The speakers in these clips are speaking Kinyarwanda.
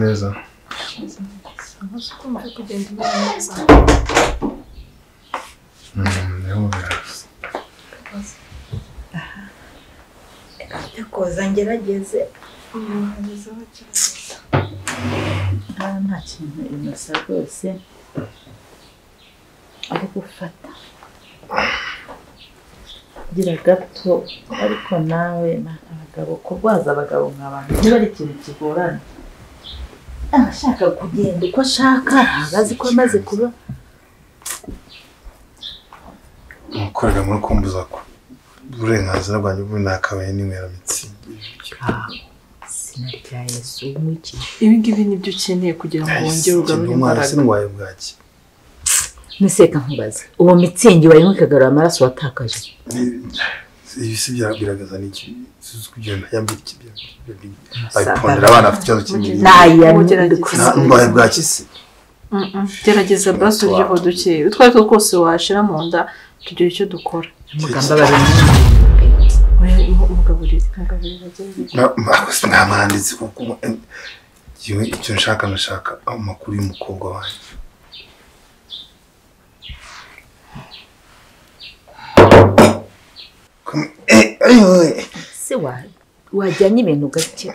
neza amaze kumva kugenda neza niho biraza yakoza ngerageze nta kintu inosa rwose ari gufata gira gato ariko nawe abagabo kurwaza abagabo nk'abantu niba ari ikintu kigorana ashaka kugenda uko ashaka azi ko amaze kuba mukorera muri kumbuza ko uburenganzira bwanjye buri nakabaye n'inywera mitsingi sinarya Yesu w'iki ibi ngibi nibyo ukeneye kugira ngo wongere ugarure imbaraga sinwaye bwaki Niseka nkubaza uwo mitsingi wayinywe kagarura amaraso watakaje ibisi byabiragaza n'iki kugenda yambira ikibya ayipondera abana afite ikibazo cy'imibiri mbaye bwaki se gerageza basi uryeho duke utwaye two twose washira mu nda tugira icyo dukora mugamba bari umugaburire nta mwanditsi kuko yewe icyo nshaka amakuru y'umukobwa wanjye se wajyanye ibintu gake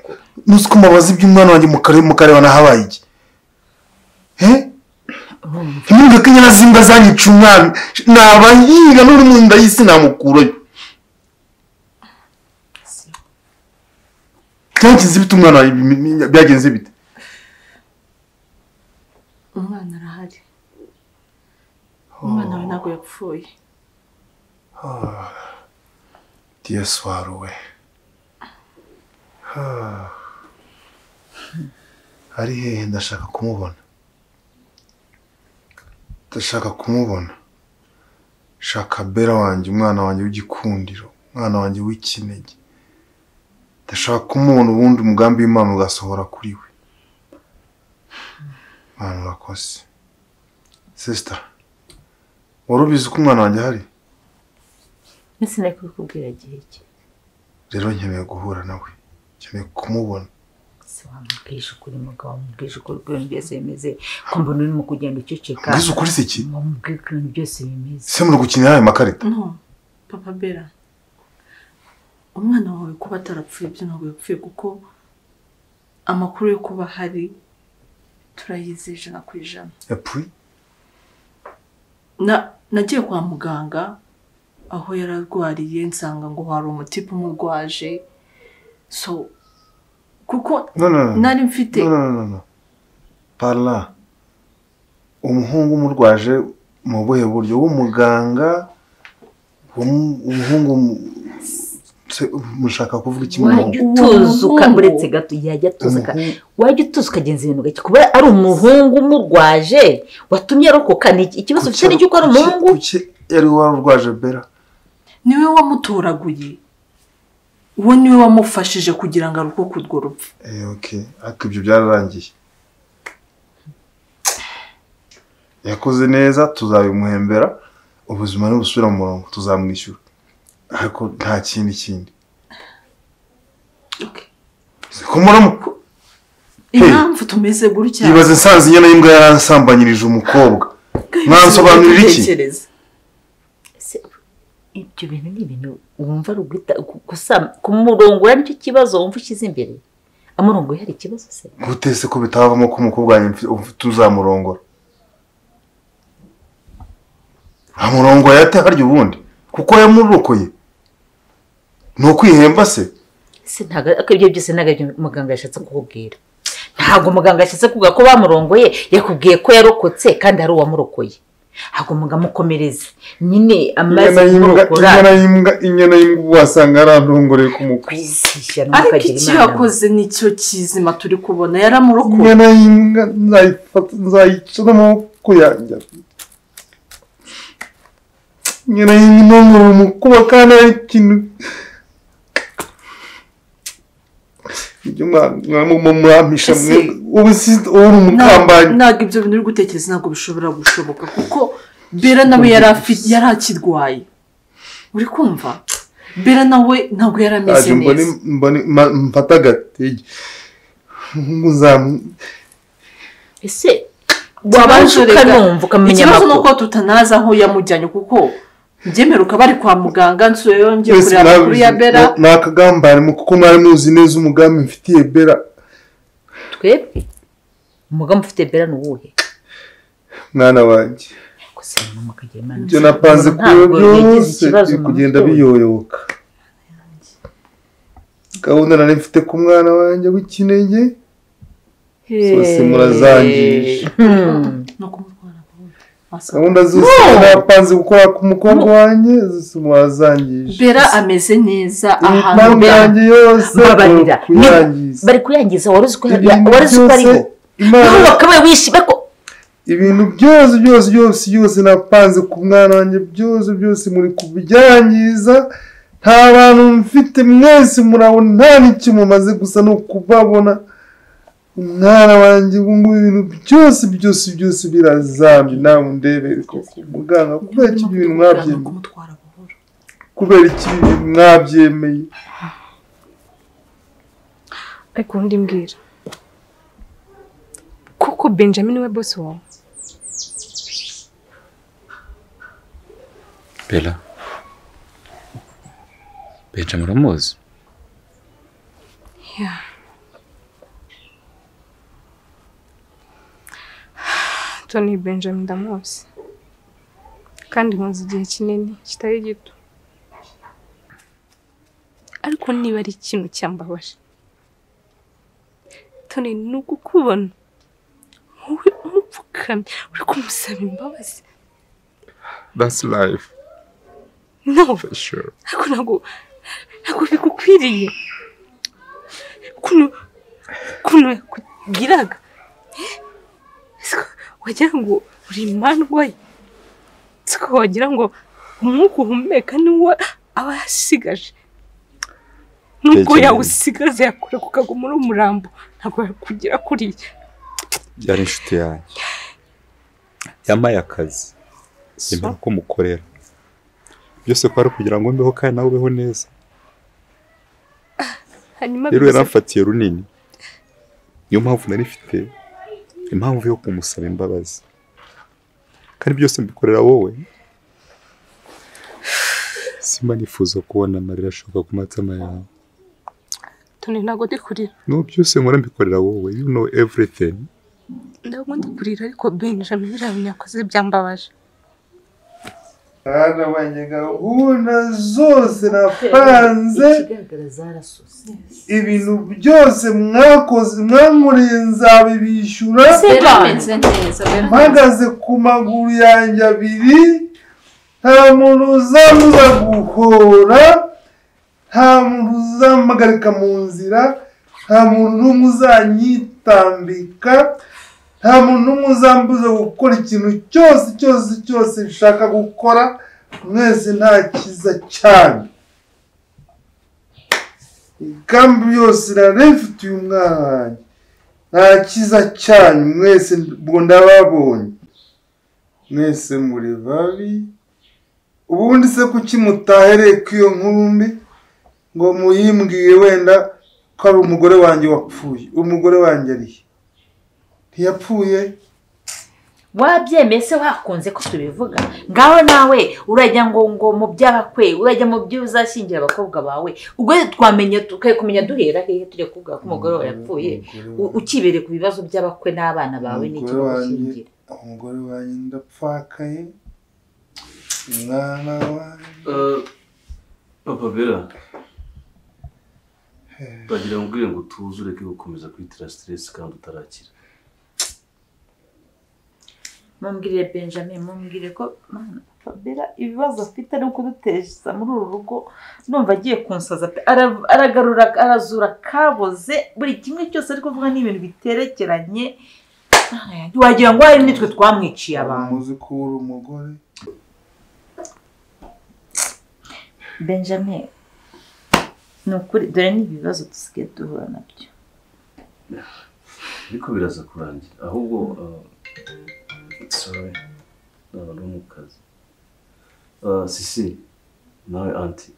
nuzi ko mbabaza iby'umwana wanjye mu kareba nahabaye iki ntimwumve ko inyana z'imbwa zanyica umwana nabayiga n'uri mu nda y'isi namukurayo byagenze bite umwana wawe byagenze bite umwana arahari umwana we ntabwo yapfuye diyaswaruwe ari hehe ndashaka kumubona shaka bera wanjye umwana wanjye w'igikundiro umwana wanjye w'ikinege ndashaka kumubona ubundi umugambi w'Imana ugasohora kuri we Mana urakoze sister wari ubizi ko umwana wanjye ahari ese nakubwira igihe ki rero nkeneye guhura nawe nkeneye kumubona se wamubwije ukuri mugabo wamubwije ukuri ibintu byose bimeze ko mbona urimo kugenda uceceka mbese ukuri se iki wamubwije ibintu byose bimeze se muri gukinira ayo makarita no papa Bera umwana wawe kuba atarapfuye byo ntabwo yapfuye kuko amakuru yo kuba hari turayizeje na kwijana yapfuye nagiye kwa muganga aho yararwariye nsanga ngo hari umutipe umurwaje so kuko nari mfite no parla umuhungu umurwaje mu buhe buryo w'umuganga umuhungu mushaka kuvuga iki wajya utuzuka buretse gato yajya tuzuka wajya utuzuka genza ibintu gake kuba ari umuhungu umurwaje watumye arokoka ikibazo cyari cyo ko ari umuhungu yari warurwaje Bera niwe wamutoraguye uwo niwe wamufashije kugira ngo aruko kudwo rupfu okay ariko ibyo byararangiye yakoze neza tuzabimuhembera ubuzima n'ubusubira mu murongo tuzamwishyura ariko nta kindi okay kumuramo impamvu tumeze gutya ibaze nsanze inyana y'imbwa yaransambanyirije umukobwa mwansobanurira iki ibyo bintu ni ibintu wumva rugita gusa kumurongora nicyo kibazo wumva ukize imbere amurongo hari ikibazo se gutese ko bitavamo ko umukobwa wanjye tuzamurongora amurongo yate harya ubundi kuko yamurokoye no kwihemba se ntago akibyo byose ntago muganga yashatse kukubwira ntago muganga yashatse kuvuga ko bamurongoye yakubwiye ko yarokotse kandi ari uwamurokoye hago mugamukomereze nyine amaze kurokora inyana y'imbwa wasanga arantongoreye kumukwisisha ariko icyo yakoze nicyo kizima turi kubona yaramurokoye inyana y'imbwa nzayica n'amaboko yanjye inyana y'imbwa umukuba kandi ari ikintu ibyo mwampisha mwe uri umukambanyi ntabwo ibyo bintu uri gutekereza ntabwo bishobora gushoboka kuko Bera nawe yari akirwaye uri kumva Bera nawe ntabwo yari ameze neza mfata agatege umuhungu nzamu ese wabanje ukanumva ukamenya ikibazo nuko tutanazi aho yamujyanye kuko byemeruka bari kwa muganga nsuye yongeye kureba amakuru ya Bella nakagambane kuko mwari muzi neza umugambi mfitiye Bella twebwe umugambi ufite Bella nuwuhe mwana wanjye gusa n'umukagera Imana ibyo napanze kuri byose kugenda biyoyoka gahunda nari mfite ku mwana wanjye w'ikinege zose murazangije no kumutwara gahunda zose napanze gukora ku mukobwa wanjye zose murazangije Bella ameze neza ahantu yanjye yose bari kuyangiza waruzi ko ariho naho bakabaye wishime ko ibintu byose napanze ku mwana wanjye byose muri kubyangiza nta bantu mfite mwese murabona nta n'icyo mumaze gusa no kubabona umwana wanjye ubungubu ibintu byose birazambye nawe ndebere ko muganga kubera iki ibintu mwabyemeye kubera iki ibintu mwabyemeye ariko undi mbwira kuko Benjamin we boss wawe Bella Benjamin uramuzi yeah Tony Benjamin ndamuzi kandi muzi igihe kinini kitari gito ariko niba ari ikintu cyambabaje Tony nuko kubona wowe umupfukamye uri kumusaba imbabazi. That's life. No, for sure. Ntabwo bigukwiriye. Kuno kugiraga. Wagira ngo uri imandwa. Siko wagira ngo umwuka uhumeka niwo aba yasigaje. Nubwo yawusigaze yakure kukaguma muri umurambo ntabwo yakugira kuri. Yari inshuti yanjye. Yamaye akazi. Imana ko mukorera. Byose kwari kugira ngo mbeho kandi nawe ubeho neza. Rero yaramfatiye runini. Niyo mpamvu nari mfite impamvu yo kumusaba imbabazi. Kandi byose mbikorera wowe. Simba nifuza kubona amarira ashoka ku matama yawe. Tone ntago ndikurira. No, byose nkora mbikorera wowe. You know everything. Ndago ndikurira ariko Benjamin biramunyakoze byambabaje. Ana wanyenga una zose napanze ibintu byose mwakoze mwankoreye nzabibishura mpagaze ku maguru yanjye abiri nta muntu uzamuza guhora nta muntu uzamagarika mu nzira nta muntu n'umwe uzanyitambika nta muntu n'umwe uzambuza gukora ikintu cyose nshaka gukora mwese nta kiza cyane ikambi yose irarefite uyu mwana wanjye nta kiza cyane mwese ubwo ndababonye mwese muri babi ubundi se kuki mutahereye ku iyo nkuru mbi ngo muyimbwiye wenda ko ari umugore wanjye wapfuye umugore wanjye arihe ntiyapfuye wabyemese wakunze ko tubivuga ngaho nawe urajya ngo mu byabakwe urajya mu byo uzashingira abakobwa bawe ubwo twamenye kumenya duhera hehe tujye kuvuga ko umugore wawe yapfuye ukibere ku bibazo by'abakwe n'abana bawe n'iki gushingira umugore wanjye ndapfakaye umwana wanjye Papa Bella bagira ngo ubwire ngo tuze ureke gukomeza kwitira stress kandi utarakira. Mumbwire Benjamin mumbwire ko Bella ibibazo afite no kudutesha muri uru rugo numva agiye kunsaza aragarura arazura kaboze buri kimwe cyose ariko vuga n'ibintu biterekeranye wagira ngo ari nitwe twamwiciye abantu muzi ko uri umugore Benjamin nukuri dore n'ibibazo dusigaye duhura nabyo Ariko biraza kurangira ahubwo sorry no mukazi sisi nawe anti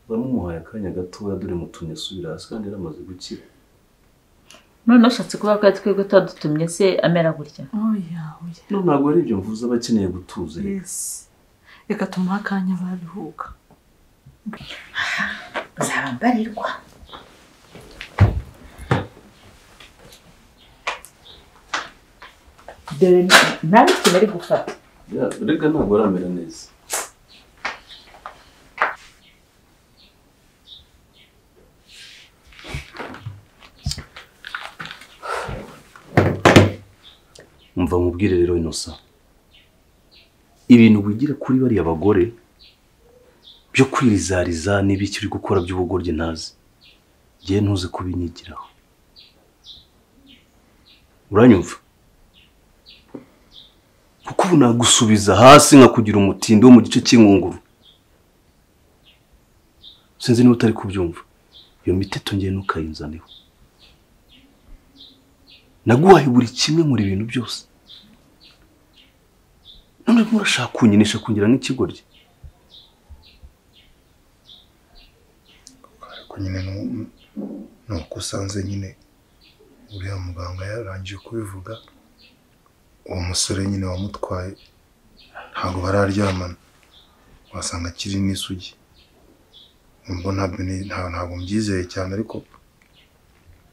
bamumuhaye akanya gatoya dore mutumye asubira hasi kandi yaramaze gukira none ushatse kuba ko twebwe twadutumye se amera gutya oya no ntabwo ari ibyo mvuze abakeneye gutuza reka tumuha akanya baruhuka uzaba mbarirwa dore nari ikintu ari gufata rega ntabwo aramera neza umva mubwire rero Innocent ibintu wigira kuri bariya bagore byo kwirizariza n'ibiki uri gukora by'ubugoryi ntazi ngiye ntuze kubinyigiraho uranyumva kuko ubu nagusubiza hasi nkakugira umutindo wo mu gice cy'inkunguru sinzi niba utari kubyumva iyo miteto ngiye ntukayinzaneho naguhaye buri kimwe muri ibintu byose none murashaka kunyinisha kungira nk'ikigoryi ariko nyine nuko usanze nyine uriya muganga yarangije kubivuga uwo musore nyine wamutwaye ntabwo bararyamana wasanga akiri n'isugi ntabwo mbyizeye cyane ariko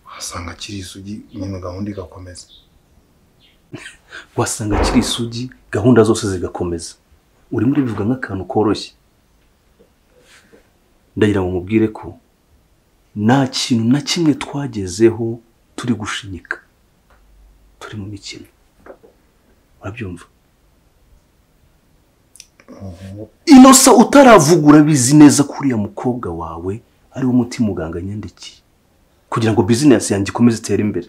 wasanga akiri isugi nyine gahunda igakomeza wasanga akiri isugi gahunda zose zigakomeza urimo uribivuga nk'akantu koroshye ndagira ngo mubwire ko nta kintu na kimwe twagezeho turi gushinyika turi mu mikino urabyumva Innocent utaravugura bizi neza ko uriya mukobwa wawe ari wo muti muganga nyandikiye kugira ngo business yanjye ikomeze itere imbere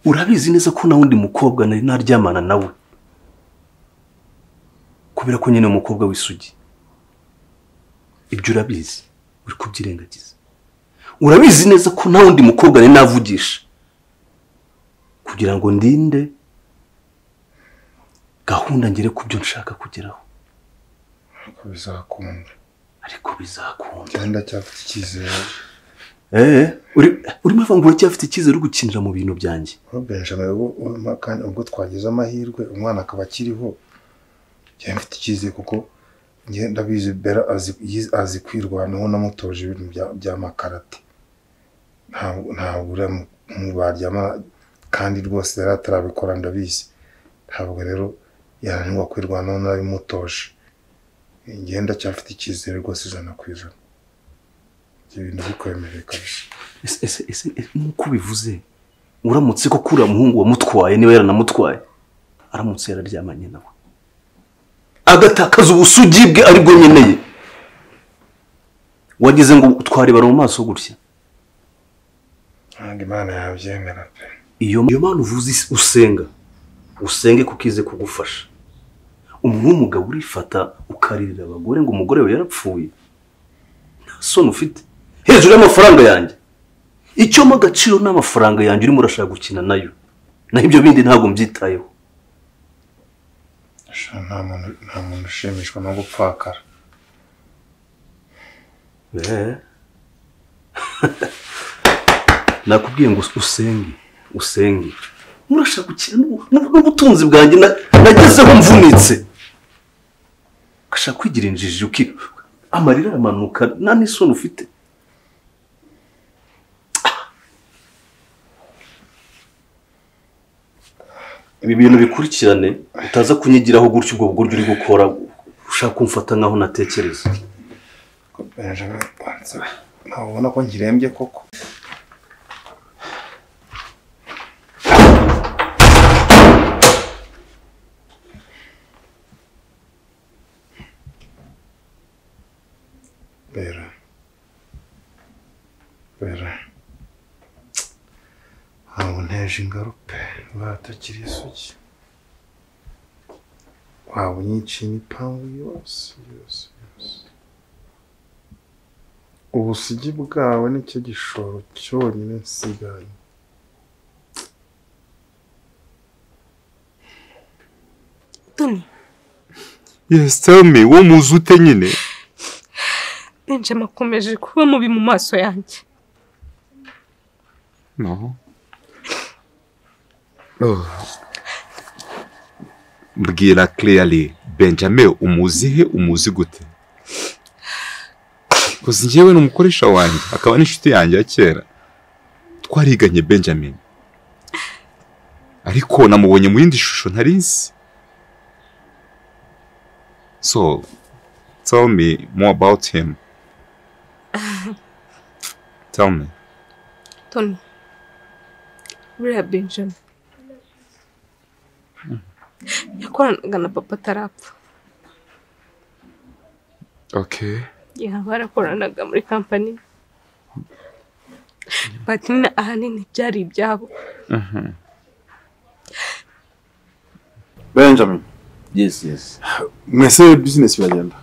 urabizi neza ko na wundi mukobwa nari naryamana nawe kubera ko nyine umukobwa w'isugi ibyo urabizi uri kubyirengagiza urabizi neza ko na wundi mukobwa nari navugisha kugira ngo ndinde gahunda ngere ku byo nshaka kugeraho ariko bizakunda cyenda cyafite icyizere urimo avuga uracyafite icyizere uri gukinira mu bintu byanjye Benjamin ubwo twagize amahirwe umwana akaba akiriho cyane mfite icyizere kuko ndabizi Bella azi kwirwanaho namutoje ibintu by'amakarate ntabwo mu baryama kandi rwose yari atarabikora ndabizi ntabwo rero yananirwa kwirwanaho nabimutoje ngenda cyafite icyizere rwose ijana ibintu bikwemereye kabisa ese nk'uko bivuze uramutse ko kuri umuhungu wamutwaye niba yaranamutwaye aramutse yararyamanye nawe agatakaza ubusugi bwe aribwo nyeneye wagize ngo twarebana mu maso gutya ntabwo Imana yabyemera pe iyo mpamvu uvuze usenge kuko ize kugufasha umuntu w'umugabo urifata ukaririra abagore ngo umugore we yarapfuye nta soni ufite hejuru y'amafaranga yanjye icyo mu agaciro n'amafaranga yanjye urimo urashaka gukina nayo naho ibyo bindi ntabwo mbyitayeho nta muntu ushimishwa no gupfakara nakubwiye ngo usenge murashaka gukina n'ubutunzi bwanjye nagezeho mvunitse ugashaka kwigira injiji amarira aramanuka nta n'isoni ufite ibi bintu bikurikirane utaza kunyigiraho gutyo ubwo bugoryi uri gukora ushaka kumfata nkaho natekereza ntabwo ubona ko nkirembye koko Bella ntabwo nteje ingarupe batakiri isugi waba unyiciye imipangu yose ubusugi bwawe nicyo gishoro cyonyine nsigaye Tony Yes, tell me, wo muzi ute nyine? Benjamin akomeje kuba mubi mu maso yanjye No. Oh. Mbwira clearly Benjamin umuzihe umuzi gute? Kuzi njyewe n'umukoresha wanjye akaba n'inshuti yanjye ya kera. Twariganye Benjamin. Ariko namubonye mu yindi shusho ntarizi. So, tell me more about him. Tell me. Tony, buriya Benjamin yakoranaga na papa atarapfa. Okay. Barakoranaga muri kampani, but nyine ahanini byari ibyabo. Benjamin, Yes. mwese business biragenda?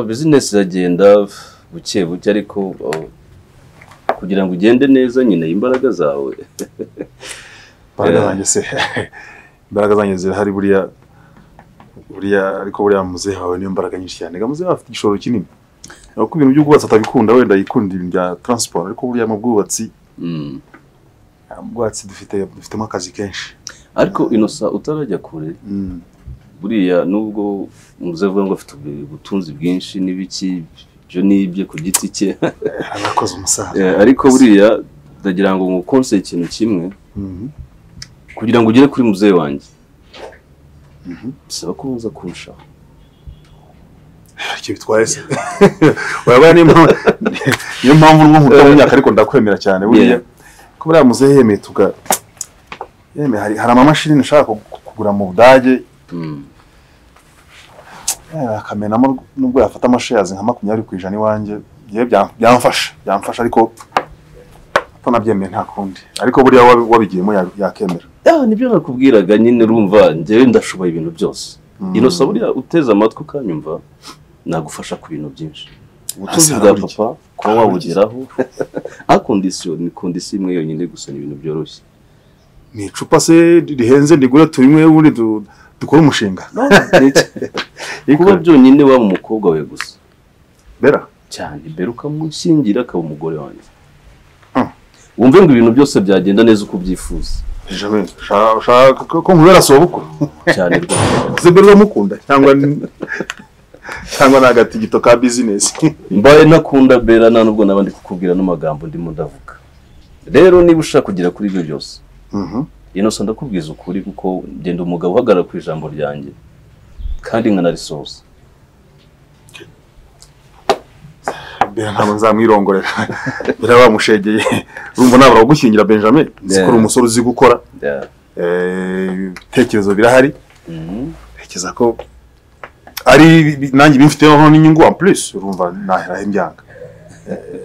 Business iragenda buke buke ariko kugira ngo ugende neza nyine imbaraga zawe. Imbaraga zanjye zirahari buriya ariko buriya muzehe wawe niyo mbaraga nyinshi cyane. Muzehe afite igishoro kinini. Nuko ibintu by'ubwubatsi atabikunda, wenda yikunda ibintu bya transport, ariko buriya mu bwubatsi dufitemo akazi kenshi. Ariko inosa utarajya kure, buriya nubwo muzehe avuga ngo afite ubutunzi bwinshi n'ibiki byo nibye ku giti cye, arakoze umusaza. ariko buriya ndagira ngo ngukonse ikintu kimwe, kugira ngo ugere kuri muzehe wanjye bisaba ko uza kurushaho. Icyo bitwaye se waba niyo mpamvu urimo nkuta mu myaka, ariko ndakwemera cyane buriya ko buriya muzehe hari amamashini nashaka kugura mu Budage, akamenamo nubwo yafata amashares nka 20% iwanjye, byamfasha ariko nabyemeye nta kundi, ariko buriya wabigiyemo yakemera. Nibyo nakubwiraga nyine, urumva njyewe ndashoboye ibintu byose. Inosa buriya uteze amatwi ukanyumva nagufasha ku bintu byinshi. Ubutunzi bwa papa kuba wabugeraho ni kondisiyo imwe yonyine gusa, ni ibintu byoroshye. Ni icupa se rihenze ndigura turimwe ubundi dukora umushinga. Kuba byonyine waba umukobwa we gusa Bera cyane, Bera ukamushyingira akaba umugore wanjye, wumve ngo ibintu byose byagenda neza uko ubyifuza. Shaka ko nkubera sobukuru cyane rwose. Bera uramukunda cyangwa nagatigito ka business? Mbaye nakunda Bera, nta nubwo nabandi kukubwira n'amagambo ndimo ndavuga. Rero niba ushaka kugera kuri ibyo byose, Inosa ndakubwiza ukuri, kuko ngenda umugabo uhagarara ku ijambo ryanjye kandi nkanarisoza. Bera ntabwo nzamwirongorera. Bera bamushegeye, urumva nabara gushyingira Benjamin, zikora umusore uzi gukora. Ibitekerezo birahari. Tekeza ko ari nanjye bimfiteho n'inyungu en plus, urumva nahera imbyanga.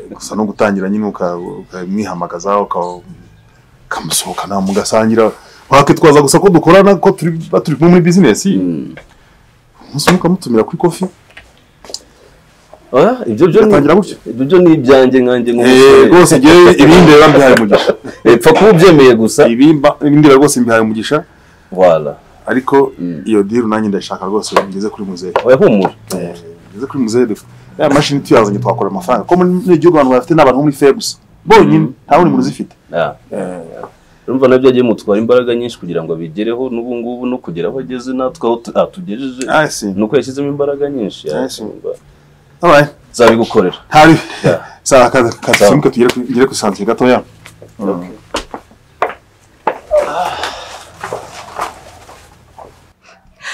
Gusa no gutangira nyine ukamwihamagaza ukamusohokana mugasangira, wake twaza gusa ko dukorana, ko turi muri business. Umunsi mukamutumira kuri coffee. Ibyo ni ibyanjye nkanjye nk'umusore. Rwose ngewe ibindi rero mbihaye umugisha. Pfa kuba ubyemeye gusa. Ibindi rwose mbihaye umugisha. Voilà. Ariko iyo deal nanjye ndashaka rwose ngeze kuri muzehe. Humura. Ngeze kuri muzehe. Ya mashini tuyazanye twakora amafaranga. Ko muri gihugu abantu bafite n'abantu muri febus. Bonyine nta wundi muntu zifite. Urumva nabyo agiye mutwara imbaraga nyinshi kugira ngo abigereho, n'ubu ngubu no kugera aho ageze natwe aho tugejeje, nuko yashyizemo imbaraga nyinshi. Alright, zabigukorera. Hari. Saka katusimka tugere ku santier gatoya.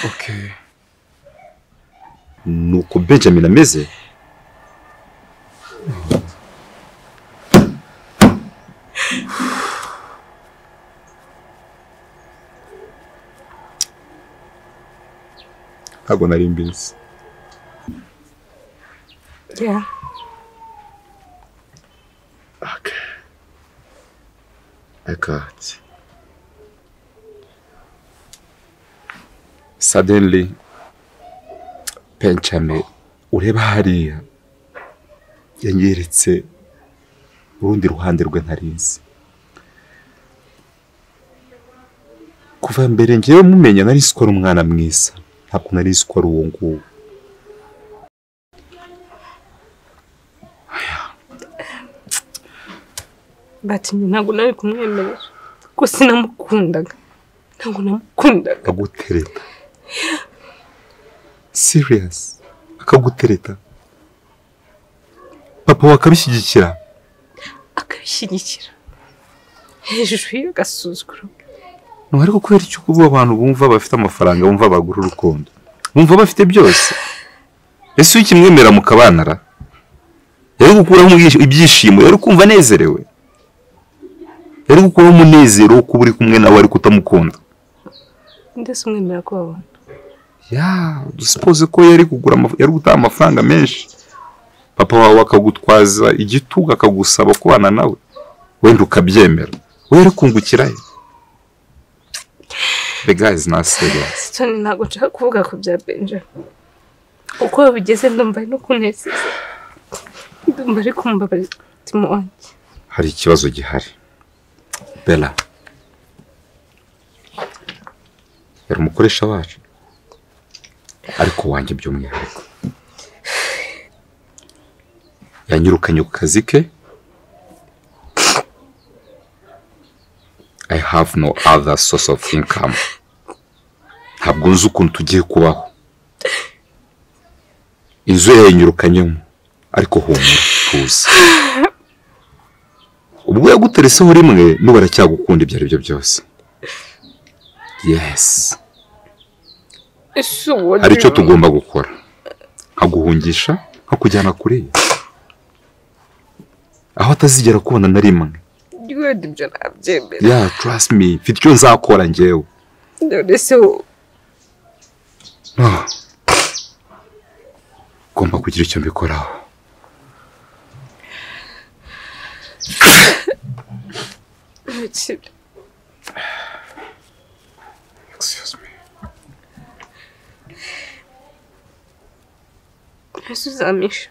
Okay. Nuko Benjamin ameze? Ntabwo nari mbizi. Yeah. Okay. I got. Suddenly, Benjamin ureba hariya yanyeretse urundi ruhande rwe ntarizi. Kuva mbere ngewe mumenya nari sikora umwana mwiza, ntabwo nari sikora uwo nguwo. bati ntabwo nawe kumwemerera ko sinamukundaga ntabwo namukundaga akagutereta serious akagutereta papa wakabishyigikira hejuru y'agasuzuguro ariko kubera icyo kuba abantu bumva bafite amafaranga bumva bagura urukundo bumva bafite byose ese iyo ukimwemera mukabanara yari gukuraho ibyishimo yari kumva anezerewe yari gukuraho umunezero wo kuba uri kumwe nawe ariko utamukunda ndetse umwemera ko babona dusipoze ko yari gutanga amafaranga menshi papa wawe akagutwaza igitugu akagusaba kubana nawe wenda ukabyemera we yari kungukira he the guy is not serious Tony ntabwo nshaka kuvuga ku bya Benjamin uko bigeze ndumva no kunezeza ndumva ari kumbabarira umutima wanjye hari ikibazo gihari Bella yari umukoresha wacu ariko wanjye by'umwihariko yanyirukanye ku kazi ke I have no other source of income ntabwo nzi ukuntu tugiye kubaho inzu yanyirukanyemo ariko humura tuzi ubwo yagutereseho rimwe n'ubu aracyagukunda ibyo ari byo byose yes hari icyo tugomba gukora nkaguhungisha nkakujyana kure aho atazigera kubona na rimwe trust me mfite icyo nzakora njyewe ugomba kugira icyo mbikoraho excuse me Jesús, Amish.